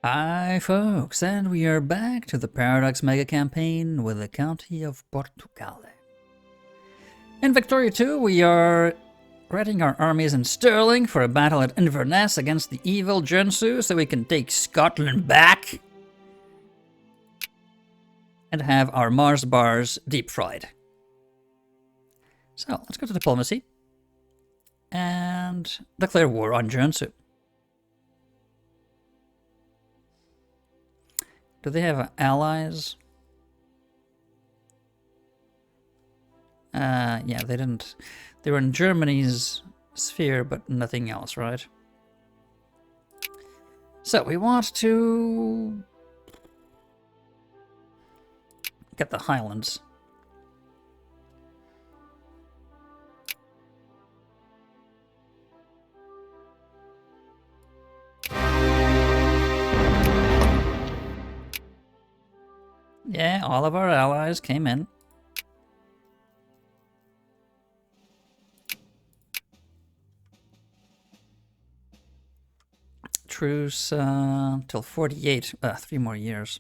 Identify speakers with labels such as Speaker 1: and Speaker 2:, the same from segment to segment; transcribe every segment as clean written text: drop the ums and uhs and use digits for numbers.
Speaker 1: Hi folks, and we are back to the Paradox Mega Campaign with the County of Portucale. In Victoria 2, we are readying our armies in Stirling for a battle at Inverness against the evil Junsu so we can take Scotland back and have our Mars bars deep fried. So, let's go to diplomacy and declare war on Junsu. Do they have allies? Yeah, they didn't. They were in Germany's sphere, but nothing else, right? So, we want to get the Highlands. Yeah, all of our allies came in. Truce till 48, 3 more years.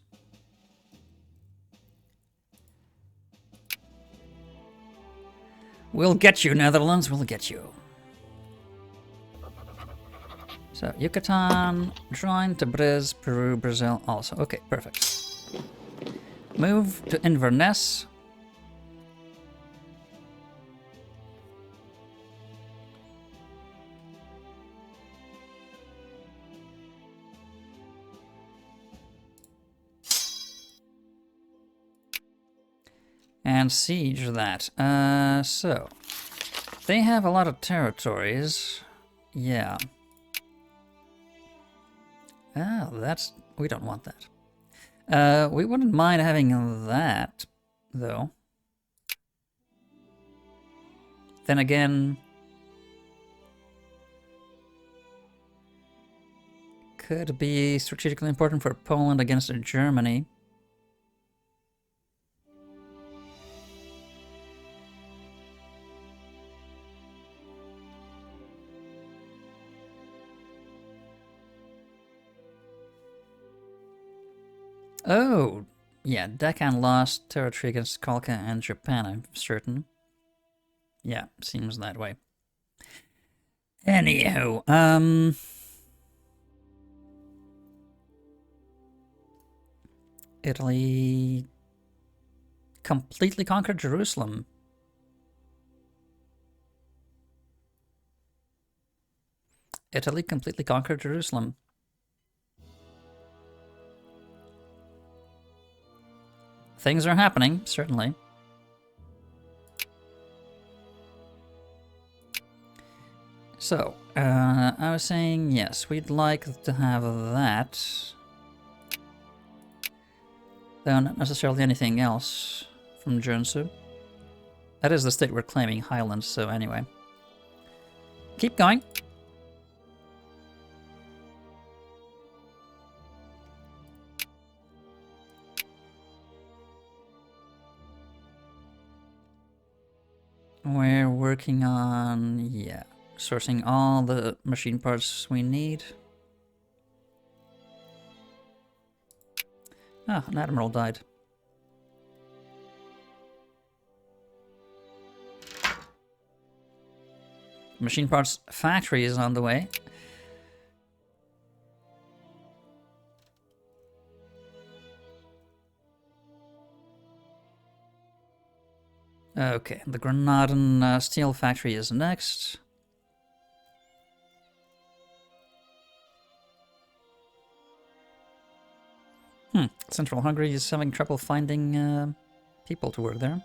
Speaker 1: We'll get you, Netherlands, we'll get you. So, Yucatan, join Tabriz, Peru, Brazil also. Okay, perfect. Move to Inverness. And siege that. So, they have a lot of territories. Yeah. Oh, we don't want that. We wouldn't mind having that, though. Then again, could be strategically important for Poland against Germany. Oh, yeah, Deccan lost territory against Kalka and Japan, I'm certain. Yeah, seems that way. Anyhow, Italy completely conquered Jerusalem. Italy completely conquered Jerusalem. Things are happening, certainly. So, I was saying, yes, we'd like to have that. Though not necessarily anything else from Junsu. That is the state we're claiming, Highlands, so anyway. Keep going. We're working on, yeah, sourcing all the machine parts we need. Ah, an admiral died. Machine parts factory is on the way. Okay, the Granadan steel factory is next. Central Hungary is having trouble finding people to work there.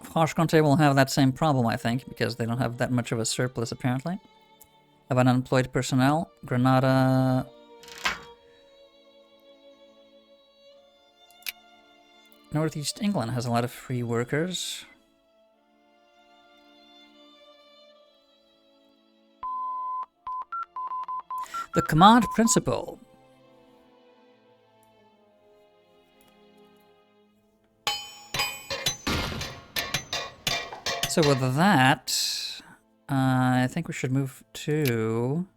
Speaker 1: Franche-Comté will have that same problem, I think, because they don't have that much of a surplus, apparently, of unemployed personnel. Granada... Northeast England has a lot of free workers. The command principle. So with that, I think we should move to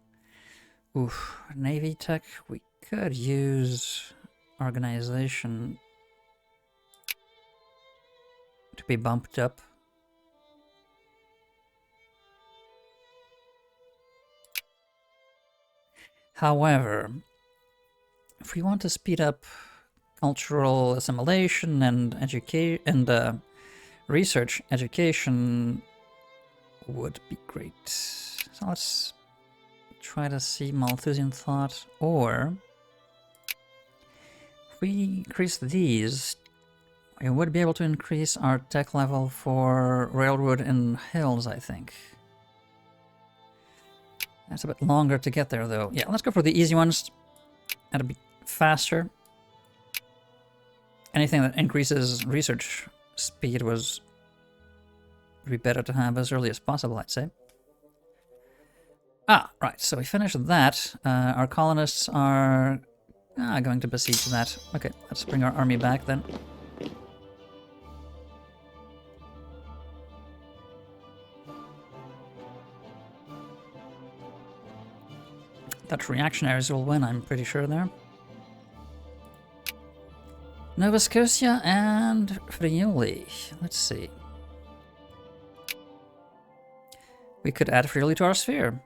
Speaker 1: Navy Tech. We could use organization to be bumped up. However, if we want to speed up cultural assimilation and education and research, education would be great. So let's try to see Malthusian thought, or if we increase these, we would be able to increase our tech level for railroad and hills, I think. That's a bit longer to get there, though. Yeah, let's go for the easy ones. That'll be faster. Anything that increases research speed would be better to have as early as possible, I'd say. Ah, right, so we finished that. Our colonists are going to besiege that. Okay, let's bring our army back then. Dutch reactionaries will win, I'm pretty sure there. Nova Scotia and Friuli. Let's see. We could add Friuli to our sphere.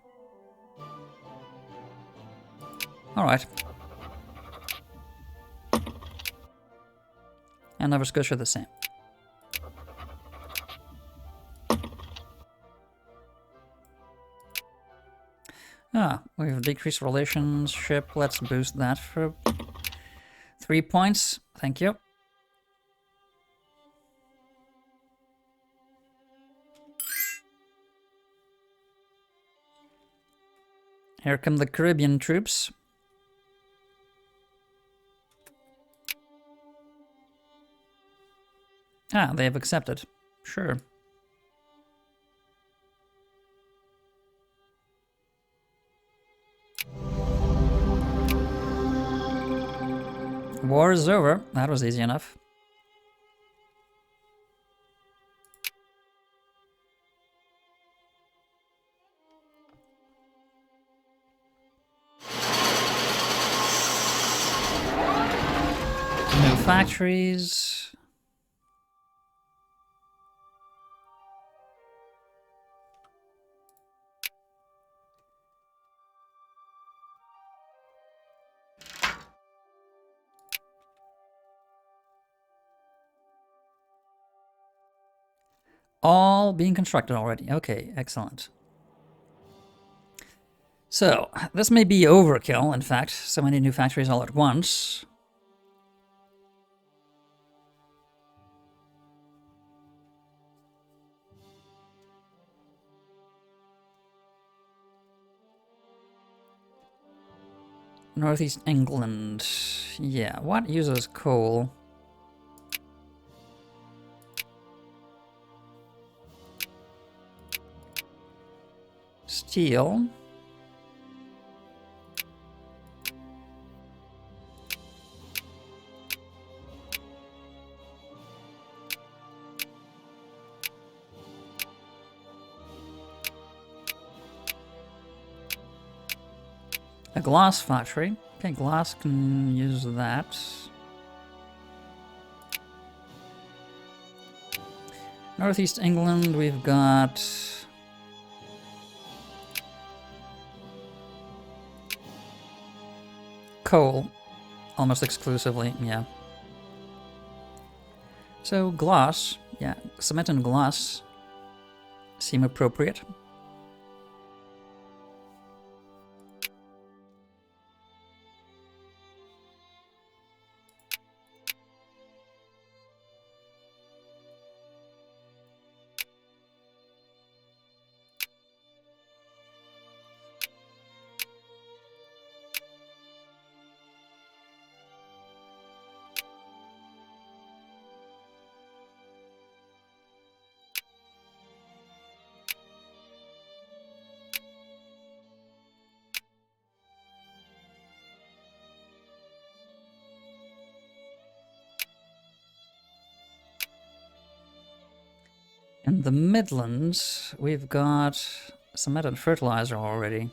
Speaker 1: Alright. And Nova Scotia the same. We've decreased relationship. Let's boost that for 3 points. Thank you. Here come the Caribbean troops. They have accepted. Sure. War is over. That was easy enough. New factories. All being constructed already. Okay, excellent. So, this may be overkill, in fact. So many new factories all at once. Northeast England. Yeah, what uses coal? Steel. A glass factory. Okay, glass can use that. Northeast England, we've got coal, almost exclusively, yeah. So glass, yeah, cement and glass seem appropriate. In the Midlands, we've got cement and fertilizer already.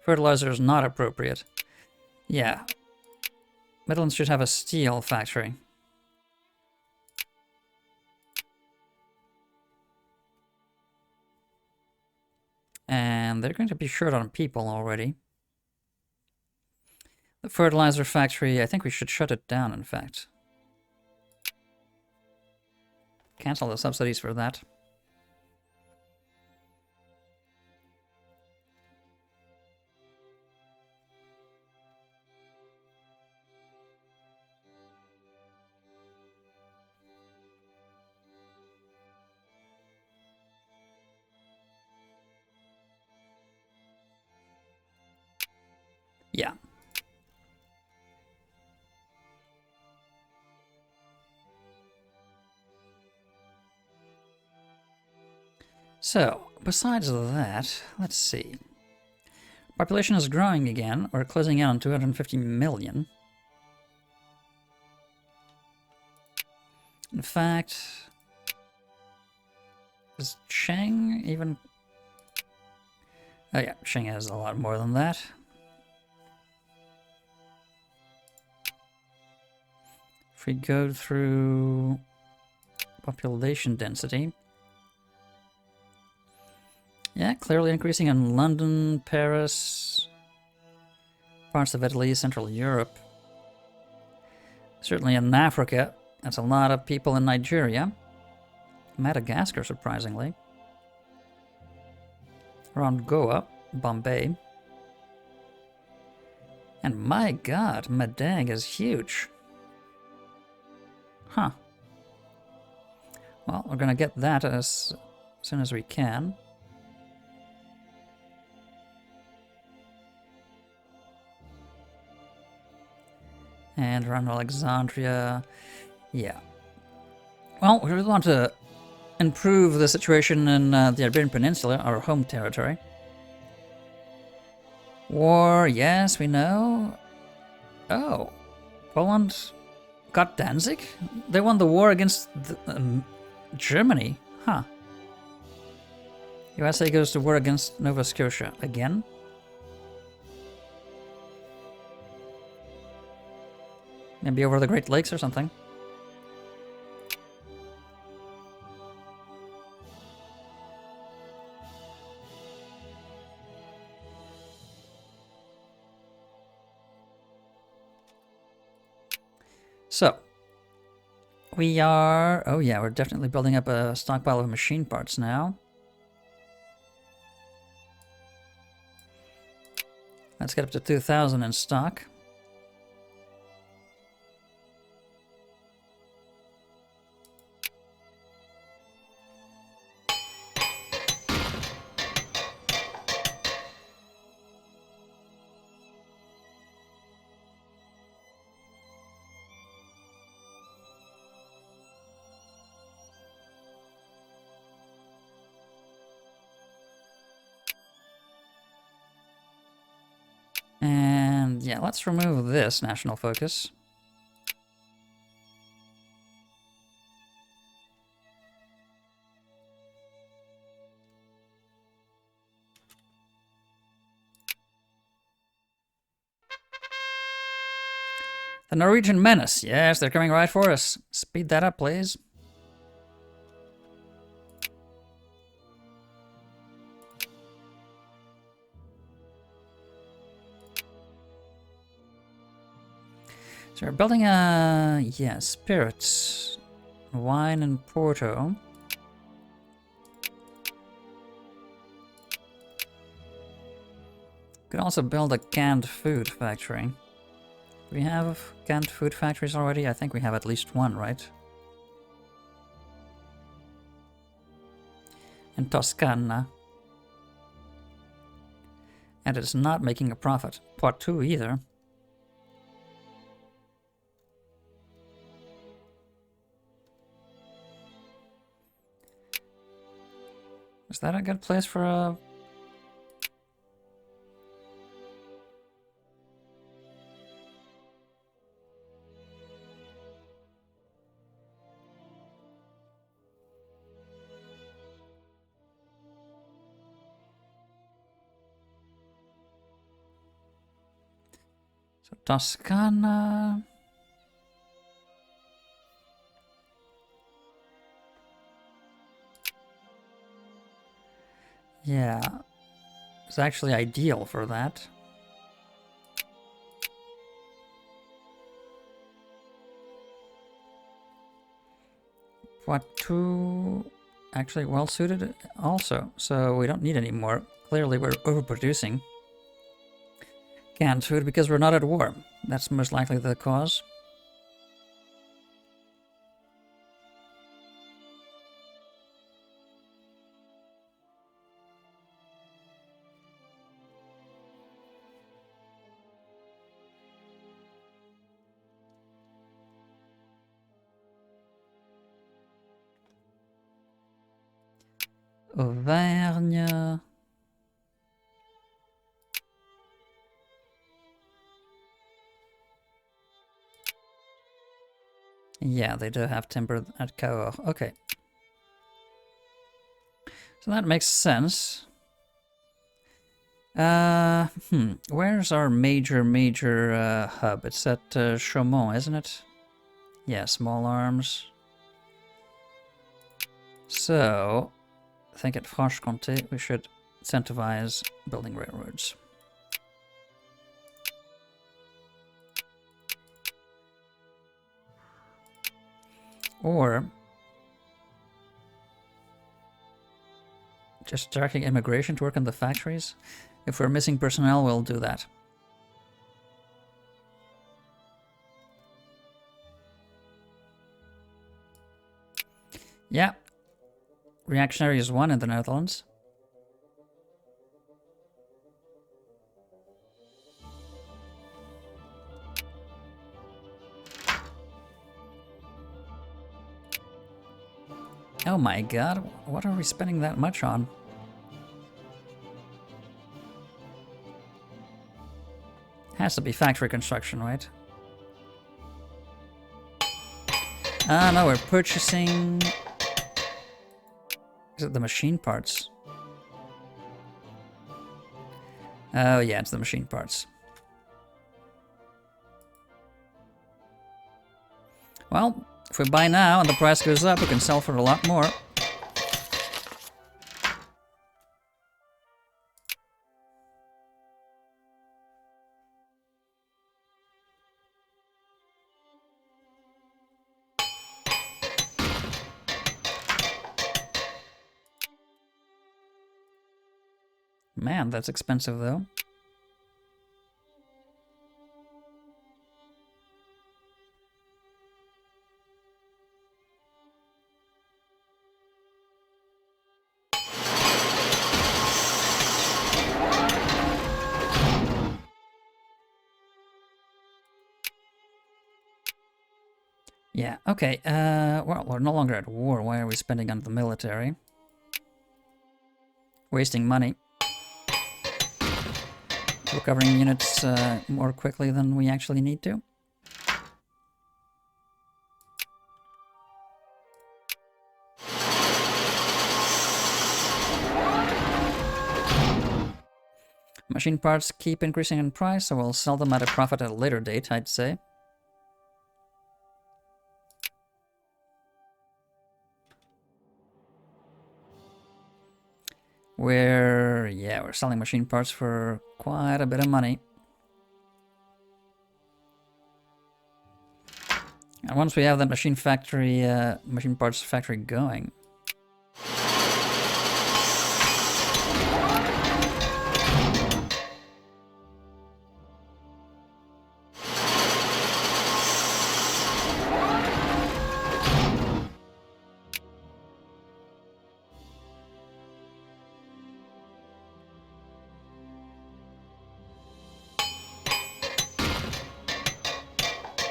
Speaker 1: Fertilizer is not appropriate. Yeah. Midlands should have a steel factory. And they're going to be short on people already. The fertilizer factory, I think we should shut it down, in fact. Cancel the subsidies for that. Yeah. So, besides that, let's see. Population is growing again. We're closing in on 250 million. In fact, is Cheng even... Oh yeah, Cheng has a lot more than that. If we go through population density... Yeah, clearly increasing in London, Paris, parts of Italy, Central Europe. Certainly in Africa, that's a lot of people in Nigeria. Madagascar, surprisingly. Around Goa, Bombay. And my god, Madang is huge. Huh. Well, we're gonna get that as soon as we can. And around Alexandria, yeah. Well, we really want to improve the situation in the Iberian Peninsula, our home territory. War, yes, we know. Oh, Poland got Danzig? They won the war against Germany, huh. USA goes to war against Nova Scotia again? Maybe over the Great Lakes or something. So, we are... Oh yeah, we're definitely building up a stockpile of machine parts now. Let's get up to 2,000 in stock. And yeah, let's remove this national focus. The Norwegian menace. Yes, they're coming right for us. Speed that up, please. So we're building a... yeah, spirits. Wine and Porto. Could also build a canned food factory. Do we have canned food factories already? I think we have at least one, right? In Toscana. And it's not making a profit. Poitou either. Is that a good place for a... So Toscana. Yeah, it's actually ideal for that. Poitou, actually well suited also, so we don't need any more. Clearly we're overproducing canned food because we're not at war. That's most likely the cause. Auvergne. Yeah, they do have timber at Cahors. Okay. So that makes sense. Where's our major hub? It's at Chaumont, isn't it? Yeah, small arms. So, I think at Franche-Comté we should incentivize building railroads. Or just directing immigration to work in the factories. If we're missing personnel, we'll do that. Yeah. Reactionary is 1 in the Netherlands. Oh my god, what are we spending that much on? Has to be factory construction, right? Ah, no, we're purchasing... Is it the machine parts? Oh yeah, it's the machine parts. Well, if we buy now and the price goes up, we can sell for a lot more. Man, that's expensive though. Yeah, okay, well, we're no longer at war. Why are we spending on the military? Wasting money. Recovering units more quickly than we actually need to. Machine parts keep increasing in price, so we'll sell them at a profit at a later date, I'd say. We're selling machine parts for quite a bit of money. And once we have that machine parts factory going.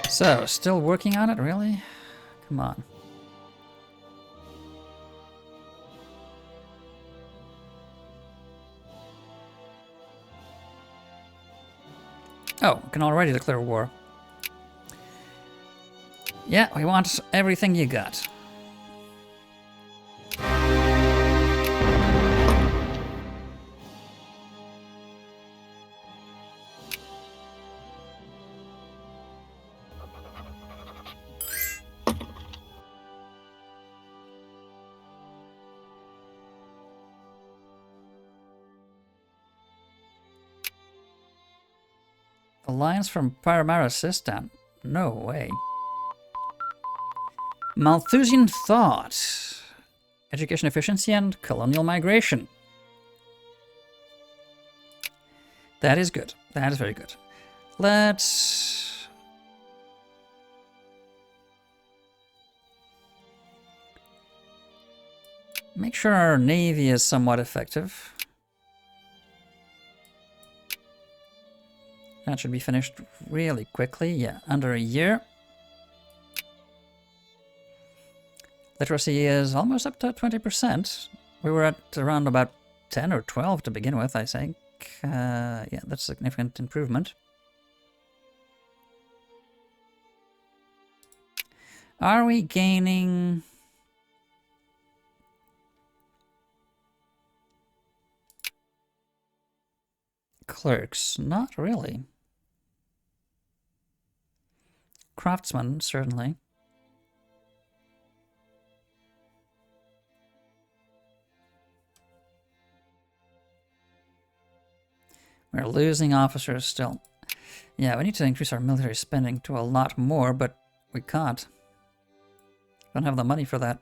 Speaker 1: So, still working on it, really? Come on. Oh, we can already declare war. Yeah, we want everything you got. Alliance from Paramarisistan. No way. Malthusian thought. Education efficiency and colonial migration. That is good. That is very good. Let's... make sure our navy is somewhat effective. That should be finished really quickly. Yeah, under a year. Literacy is almost up to 20%. We were at around about 10 or 12 to begin with, I think. Yeah, that's a significant improvement. Are we gaining... clerks? Not really. Craftsmen, certainly. We're losing officers still. Yeah, we need to increase our military spending to a lot more, but we can't. Don't have the money for that.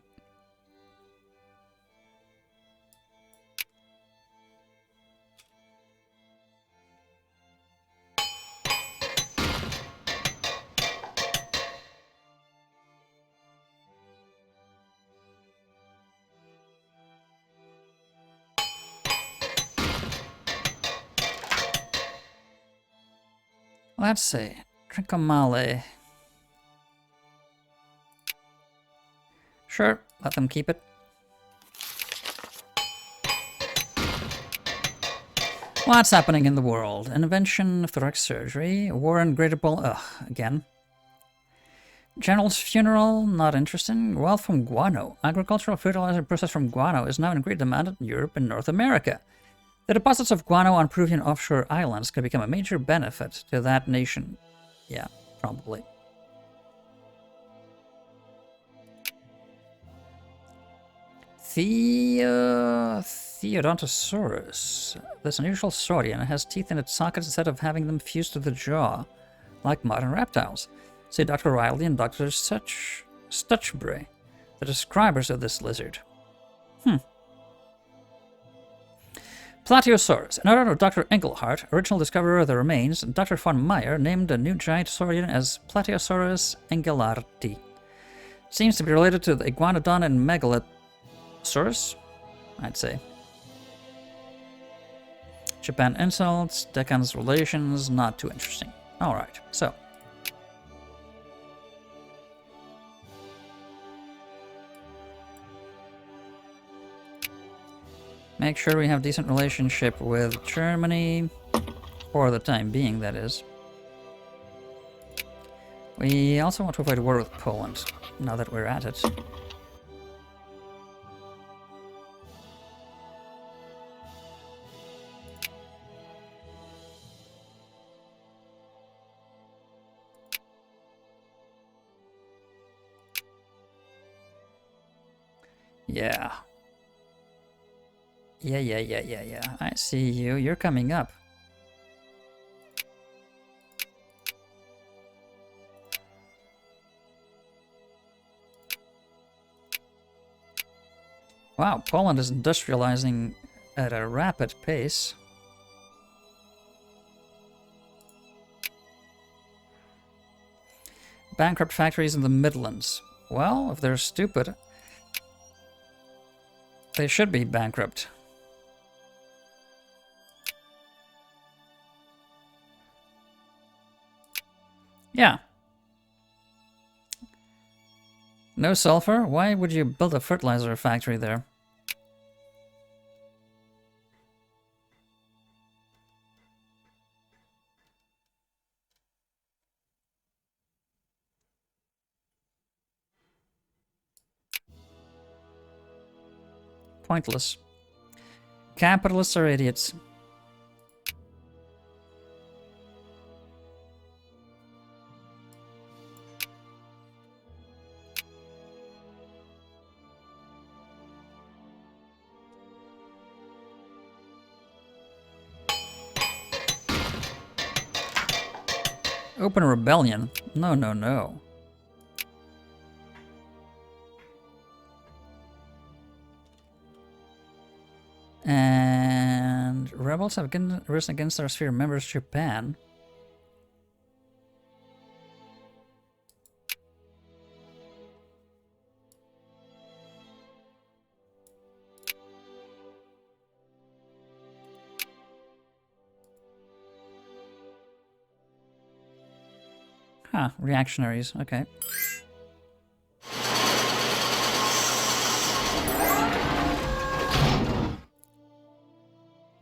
Speaker 1: Let's see. Trincomalee. Sure, let them keep it. What's happening in the world? Invention of thoracic surgery. War in Greater Ugh, again. General's funeral, not interesting. Wealth from guano. Agricultural fertilizer processed from guano is now in great demand in Europe and North America. The deposits of guano on Peruvian offshore islands could become a major benefit to that nation. Yeah, probably. Theodontosaurus. This unusual saurian has teeth in its sockets instead of having them fused to the jaw, like modern reptiles. See Dr. Riley and Dr. Stutchbury, the describers of this lizard. Platyosaurus. In honor of Dr. Engelhardt, original discoverer of the remains, Dr. von Meyer named a new giant saurian as Platyosaurus engelhardti. Seems to be related to the iguanodon and megalosaurus, I'd say. Japan insults, Deccan's relations, not too interesting. Alright, so. Make sure we have a decent relationship with Germany, for the time being, that is. We also want to avoid war with Poland, now that we're at it. Yeah. Yeah. I see you. You're coming up. Wow, Poland is industrializing at a rapid pace. Bankrupt factories in the Midlands. Well, if they're stupid, they should be bankrupt. Yeah. No sulfur? Why would you build a fertilizer factory there? Pointless. Capitalists are idiots. Open rebellion. No, no, no. And rebels have risen against our sphere members, Japan. Huh, reactionaries, okay.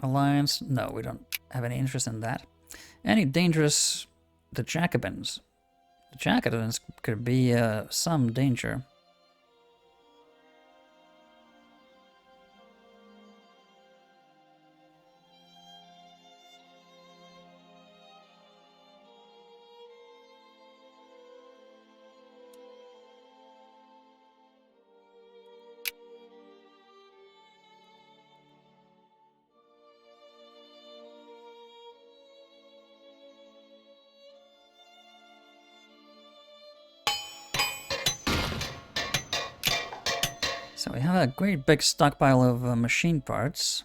Speaker 1: Alliance? No, we don't have any interest in that. Any dangerous... The Jacobins. The Jacobins could be some danger. So we have a great big stockpile of machine parts.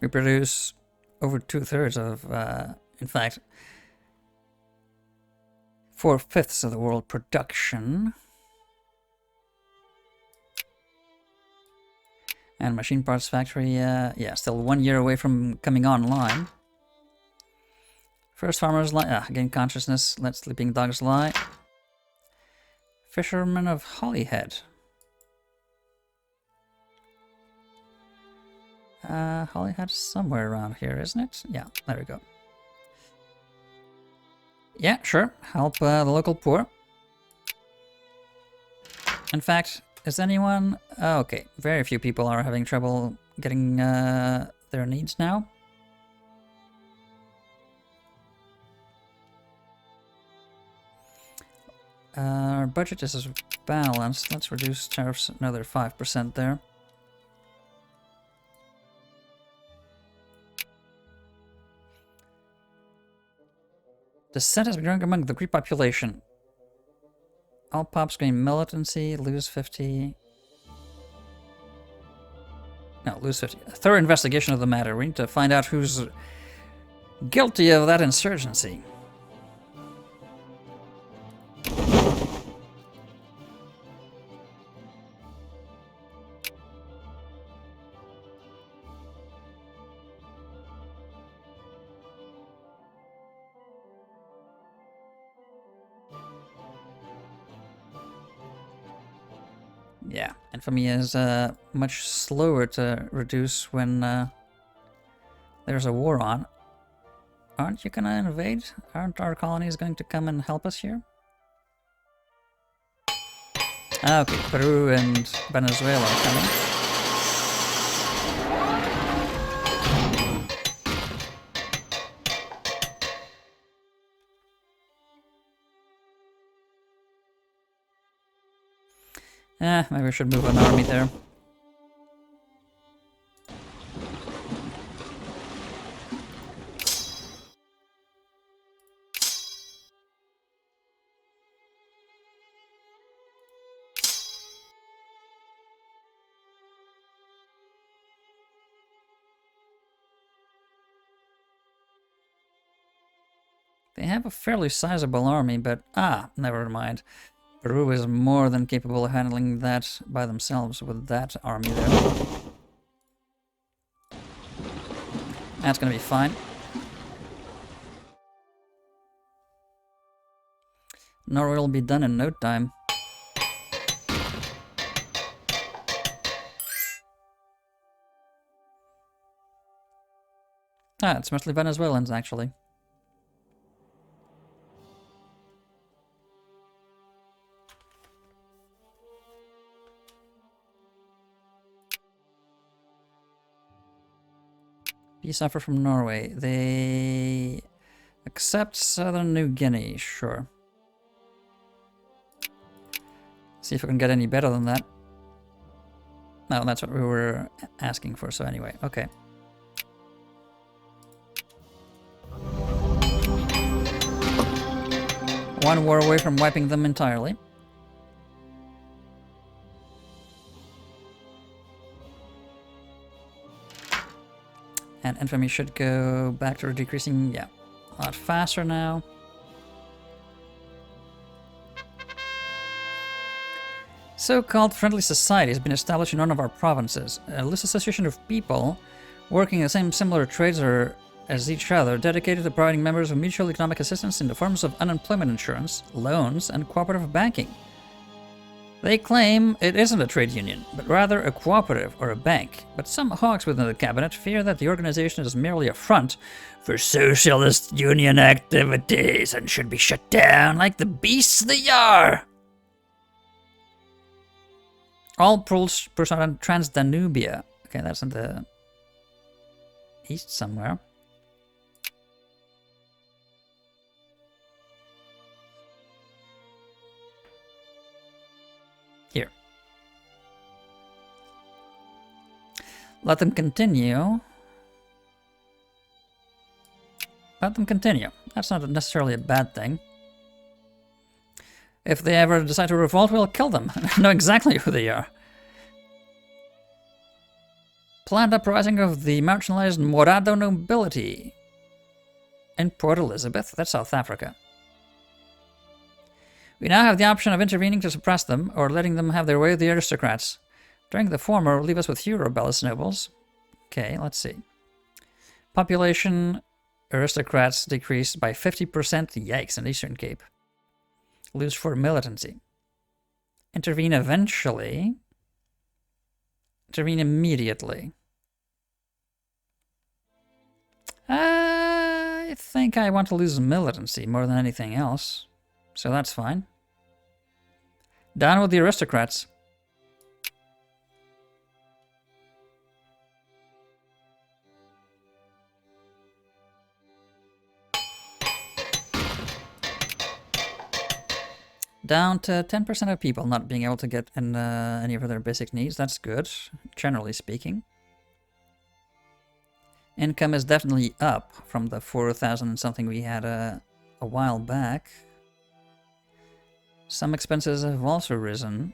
Speaker 1: We produce over 2/3 of, in fact, 4/5 of the world production. And machine parts factory, yeah, still 1 year away from coming online. First farmers lie, gain consciousness, let sleeping dogs lie. Fisherman of Holyhead. Holyhead's somewhere around here, isn't it? Yeah, there we go. Yeah, sure, help the local poor. In fact, is anyone... okay, very few people are having trouble getting their needs now. Our budget is balanced. Let's reduce tariffs another 5% there. Dissent has been growing among the Greek population. All pops gain militancy, lose 50. No, lose 50. A thorough investigation of the matter. We need to find out who's guilty of that insurgency. Yeah, infamy is much slower to reduce when there's a war on. Aren't you gonna invade? Aren't our colonies going to come and help us here? Okay, Peru and Venezuela are coming. Maybe we should move an army there. They have a fairly sizable army, but never mind. Peru is more than capable of handling that by themselves with that army there. That's gonna be fine. Norway will be done in no time. It's mostly Venezuelans, actually. Peace offer from Norway. They accept Southern New Guinea, sure. See if we can get any better than that. No, that's what we were asking for, so anyway, okay. One war away from wiping them entirely. And infamy should go back to decreasing, yeah, a lot faster now. So-called friendly society has been established in one of our provinces. A loose association of people working in the same similar trades as each other, dedicated to providing members of mutual economic assistance in the forms of unemployment insurance, loans, and cooperative banking. They claim it isn't a trade union, but rather a cooperative or a bank. But some hawks within the cabinet fear that the organization is merely a front for socialist union activities and should be shut down like the beasts they are. All pulls on Transdanubia. Okay, that's in the east somewhere. Here. Let them continue. Let them continue. That's not necessarily a bad thing. If they ever decide to revolt, we'll kill them. I know exactly who they are. Planned uprising of the marginalized Morado nobility in Port Elizabeth. That's South Africa. We now have the option of intervening to suppress them or letting them have their way with the aristocrats. During the former, leave us with few rebellious nobles. Okay, let's see. Population, aristocrats decreased by 50%. Yikes, in Eastern Cape. Lose for militancy. Intervene eventually. Intervene immediately. I think I want to lose militancy more than anything else. So that's fine. Down with the aristocrats. Down to 10% of people not being able to get any of their basic needs. That's good, generally speaking. Income is definitely up from the 4,000 and something we had a while back. Some expenses have also risen.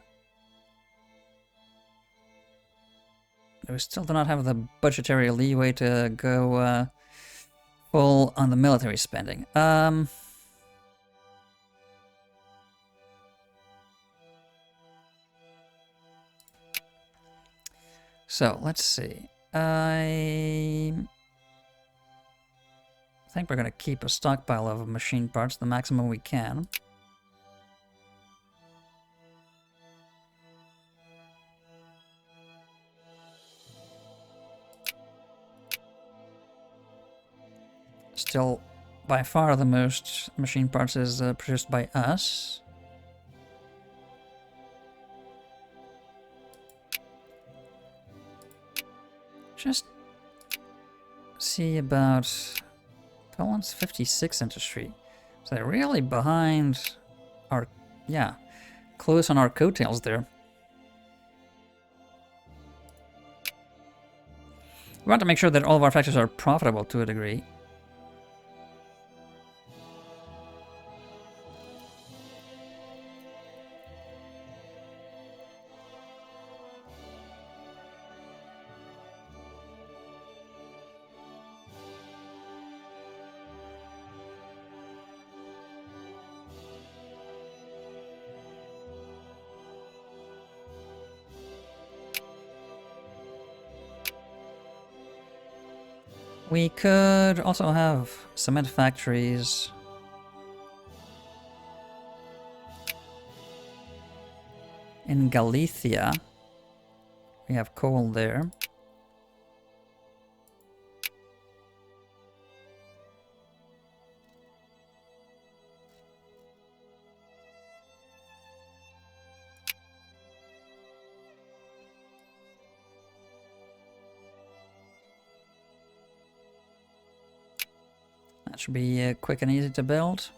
Speaker 1: We still do not have the budgetary leeway to go full on the military spending. So, let's see. I think we're going to keep a stockpile of machine parts, the maximum we can. Still, by far the most machine parts is produced by us. Just see about Poland's 56 industry. So they're really behind our, yeah, close on our coattails there. We want to make sure that all of our factories are profitable to a degree. We could also have cement factories. In Galicia. We have coal there. That should be quick and easy to build.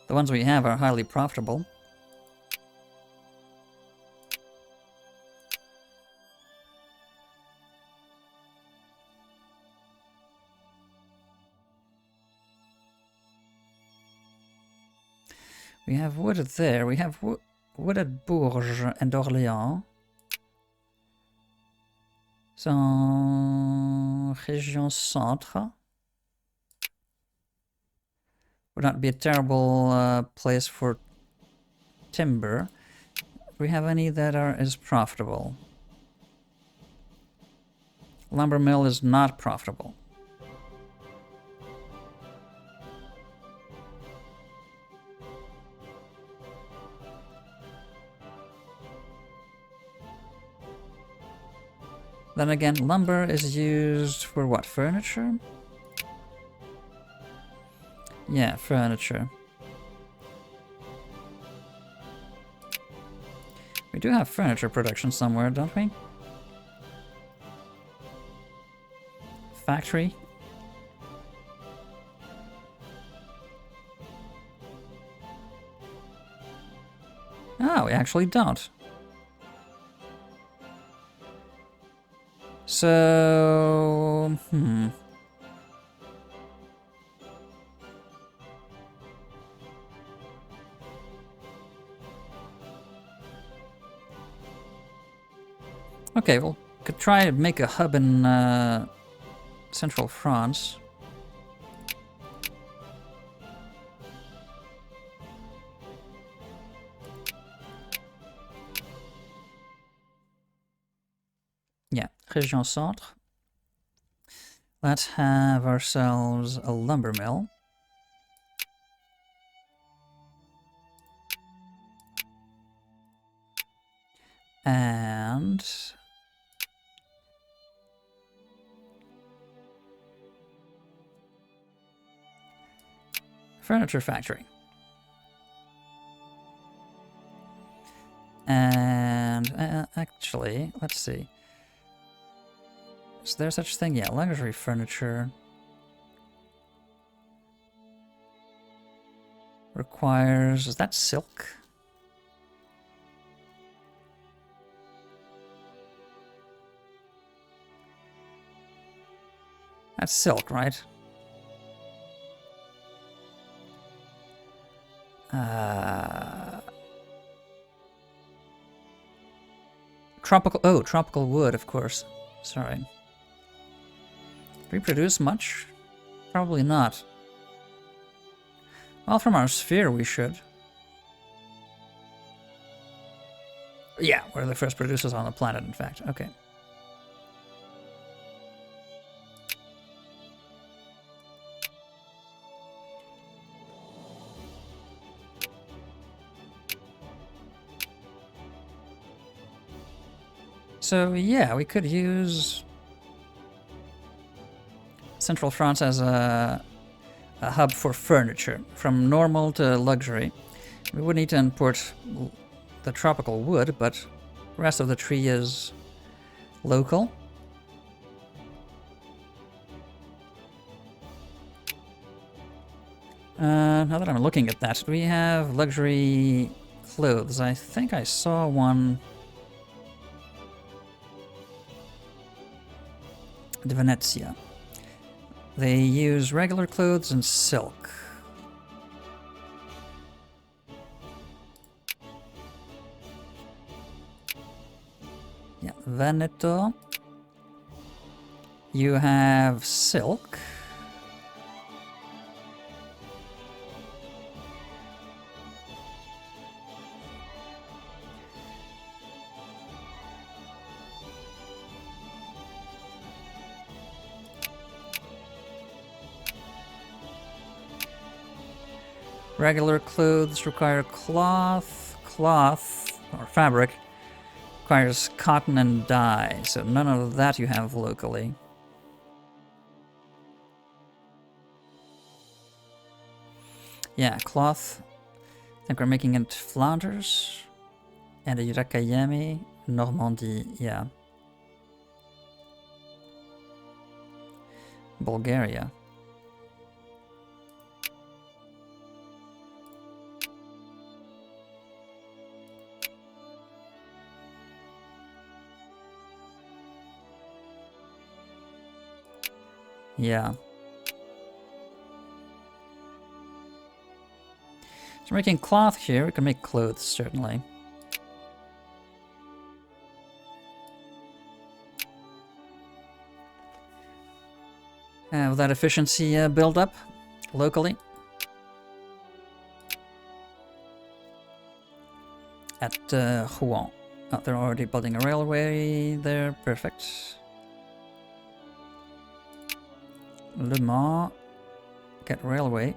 Speaker 1: The ones we have are highly profitable. We have wood there. We have wood at Bourges and Orléans. So, Région Centre would not be a terrible place for timber. Do we have any that are as profitable? Lumber mill is not profitable. Then again, lumber is used for what? Furniture? Yeah, furniture. We do have furniture production somewhere, don't we? Factory. Oh, we actually don't. So, okay, well, could try to make a hub in central France. Yeah, Région Centre. Let's have ourselves a lumber mill. And furniture factory. And actually, let's see. Is there such thing? Yeah, luxury furniture. Requires... is that silk? That's silk, right? Tropical wood, of course. Sorry. Do we produce much? Probably not. Well, from our sphere we should. Yeah, we're the first producers on the planet, in fact. Okay. So, yeah, we could use Central France as a hub for furniture, from normal to luxury. We would need to import the tropical wood, but the rest of the tree is local. Now that I'm looking at that, we have luxury clothes. I think I saw one. De Venezia. They use regular clothes and silk. Yeah, Veneto. You have silk. Regular clothes require cloth, or fabric, requires cotton and dye, so none of that you have locally. Yeah, cloth, I think we're making it Flanders, and Irakayemi, Normandy, yeah. Bulgaria. Yeah. So making cloth here, we can make clothes, certainly. Have that efficiency build up locally. At Rouen. Oh, they're already building a railway there. Perfect. Le Mans. Get railway.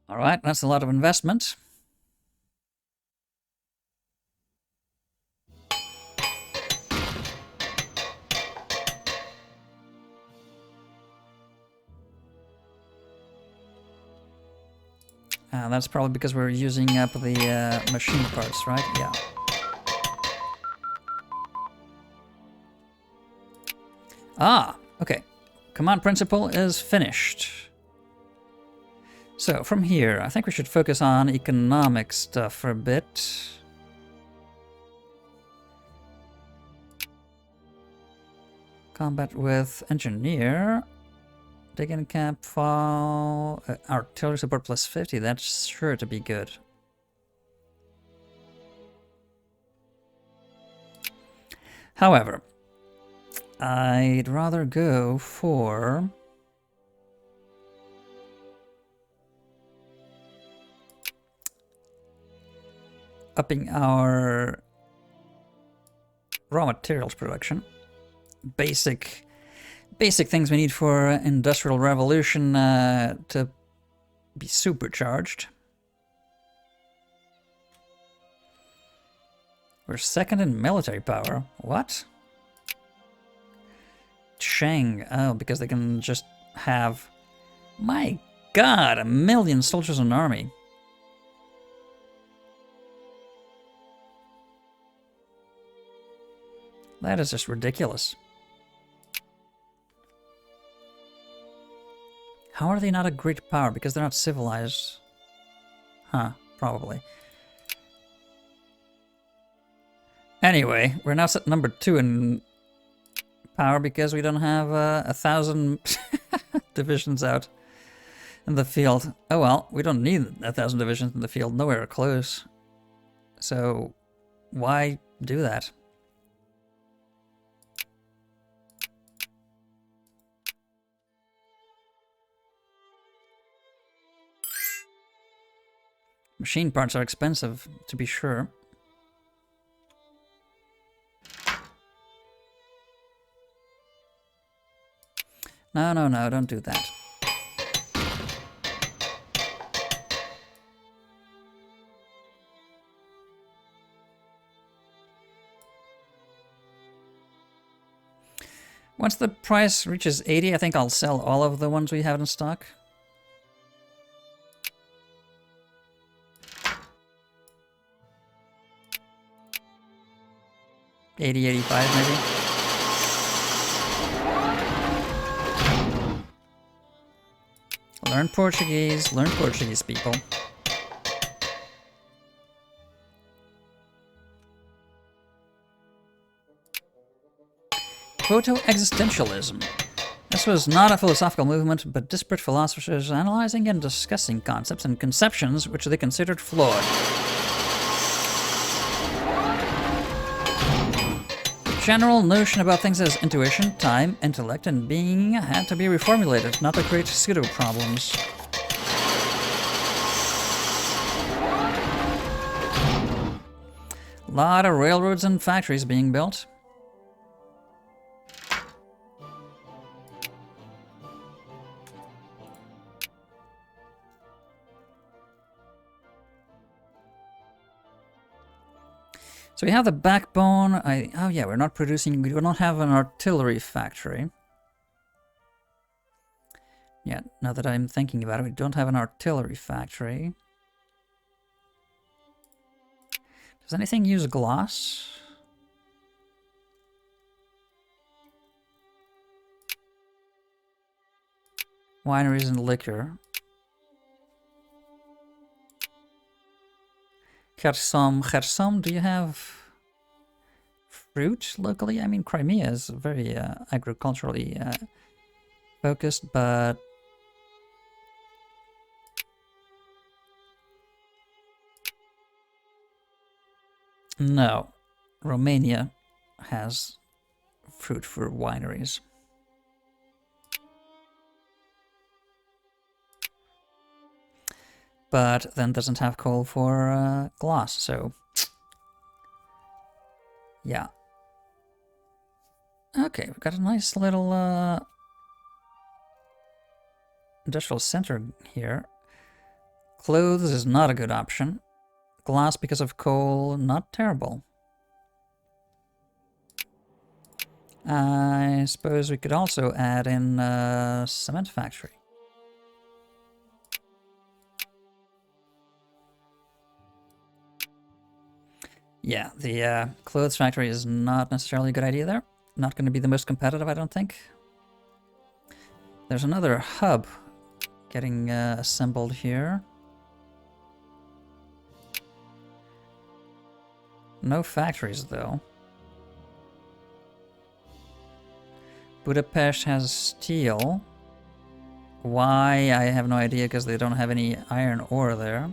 Speaker 1: All right, that's a lot of investment. That's probably because we're using up the machine parts, right? Yeah. Ah, okay. Command principle is finished. So from here, I think we should focus on economic stuff for a bit. Combat with engineer. Dig in camp fall. Artillery support plus 50. That's sure to be good. However, I'd rather go for upping our raw materials production. Basic things we need for industrial revolution to be supercharged. We're second in military power. What? Shang. Oh, because they can just have... My god, 1 million soldiers in an army. That is just ridiculous. How are they not a great power? Because they're not civilized. Huh, probably. Anyway, we're now set number 2 in power because we don't have 1,000 divisions out in the field. Oh well, we don't need 1,000 divisions in the field, nowhere close. So, why do that? Machine parts are expensive, to be sure. No, no, no, don't do that. Once the price reaches 80, I think I'll sell all of the ones we have in stock. $80, $85 maybe. Learn Portuguese, people. Proto-existentialism. This was not a philosophical movement, but disparate philosophers analyzing and discussing concepts and conceptions which they considered flawed. The general notion about things as intuition, time, intellect, and being had to be reformulated, not to create pseudo-problems. A lot of railroads and factories being built. So we have the backbone. Oh yeah, we're not producing, we do not have an artillery factory. Yeah, now that I'm thinking about it, we don't have an artillery factory. Does anything use glass? Wineries and liquor. Kherson, do you have fruit locally? I mean, Crimea is very agriculturally focused, but no. Romania has fruit for wineries. But then doesn't have coal for glass, so yeah. Okay, we've got a nice little industrial center here. Clothes is not a good option. Glass because of coal, not terrible. I suppose we could also add in a cement factory. Yeah, the clothes factory is not necessarily a good idea there. Not going to be the most competitive, I don't think. There's another hub getting assembled here. No factories, though. Budapest has steel. Why? I have no idea, because they don't have any iron ore there.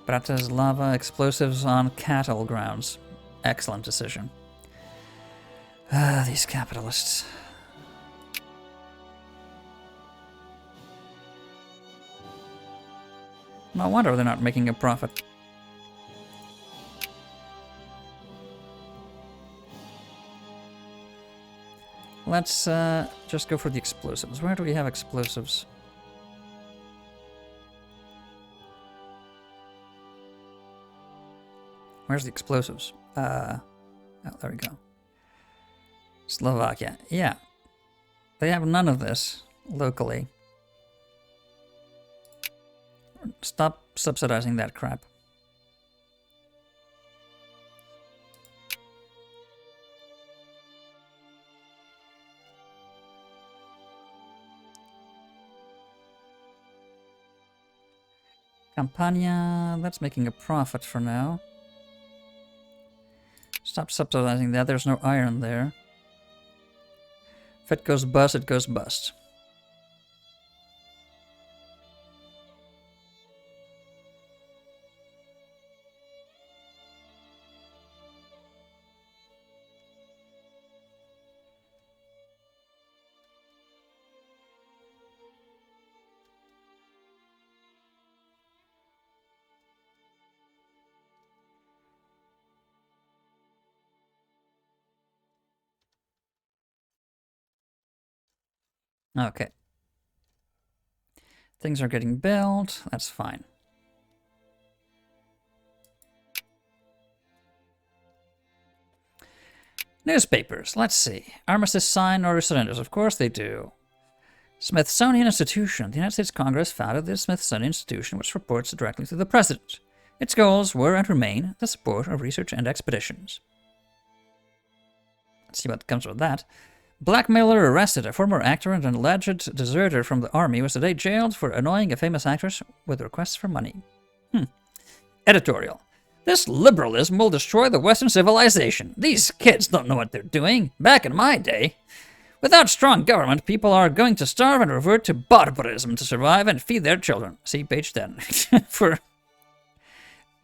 Speaker 1: Bratislava explosives on cattle grounds. Excellent decision. Ah, these capitalists. No wonder they're not making a profit. Let's just go for the explosives. Where do we have explosives? Where's the explosives? Oh, there we go. Slovakia. Yeah. They have none of this locally. Stop subsidizing that crap. Campania, that's making a profit for now. Stop subsidizing that, there's no iron there. If it goes bust, it goes bust. Okay. Things are getting built. That's fine. Newspapers. Let's see. Armistice sign or surrenders? Of course they do. Smithsonian Institution. The United States Congress founded the Smithsonian Institution, which reports directly to the President. Its goals were and remain the support of research and expeditions. Let's see what comes with that. Blackmailer arrested. A former actor and an alleged deserter from the army was today jailed for annoying a famous actress with requests for money. Editorial. This liberalism will destroy the Western civilization. These kids don't know what they're doing. Back in my day, without strong government, people are going to starve and revert to barbarism to survive and feed their children. See page 10. For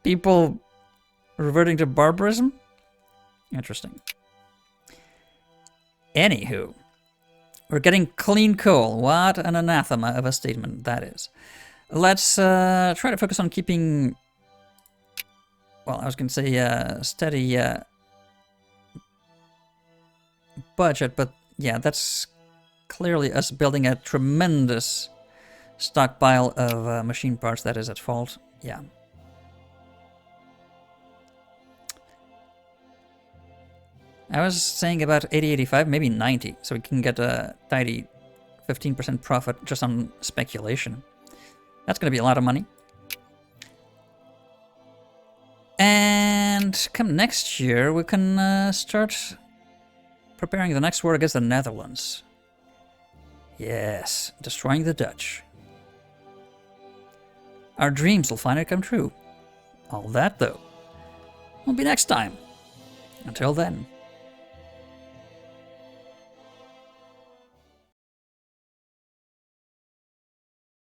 Speaker 1: people reverting to barbarism? Interesting. Anywho, we're getting clean coal. What an anathema of a statement that is. Let's try to focus on keeping, well, I was going to say steady budget, but yeah, that's clearly us building a tremendous stockpile of machine parts that is at fault. Yeah. I was saying about 80, 85, maybe 90, so we can get a tidy 15% profit just on speculation. That's going to be a lot of money. And come next year, we can start preparing the next war against the Netherlands. Yes, destroying the Dutch. Our dreams will finally come true. All that, though, will be next time. Until then.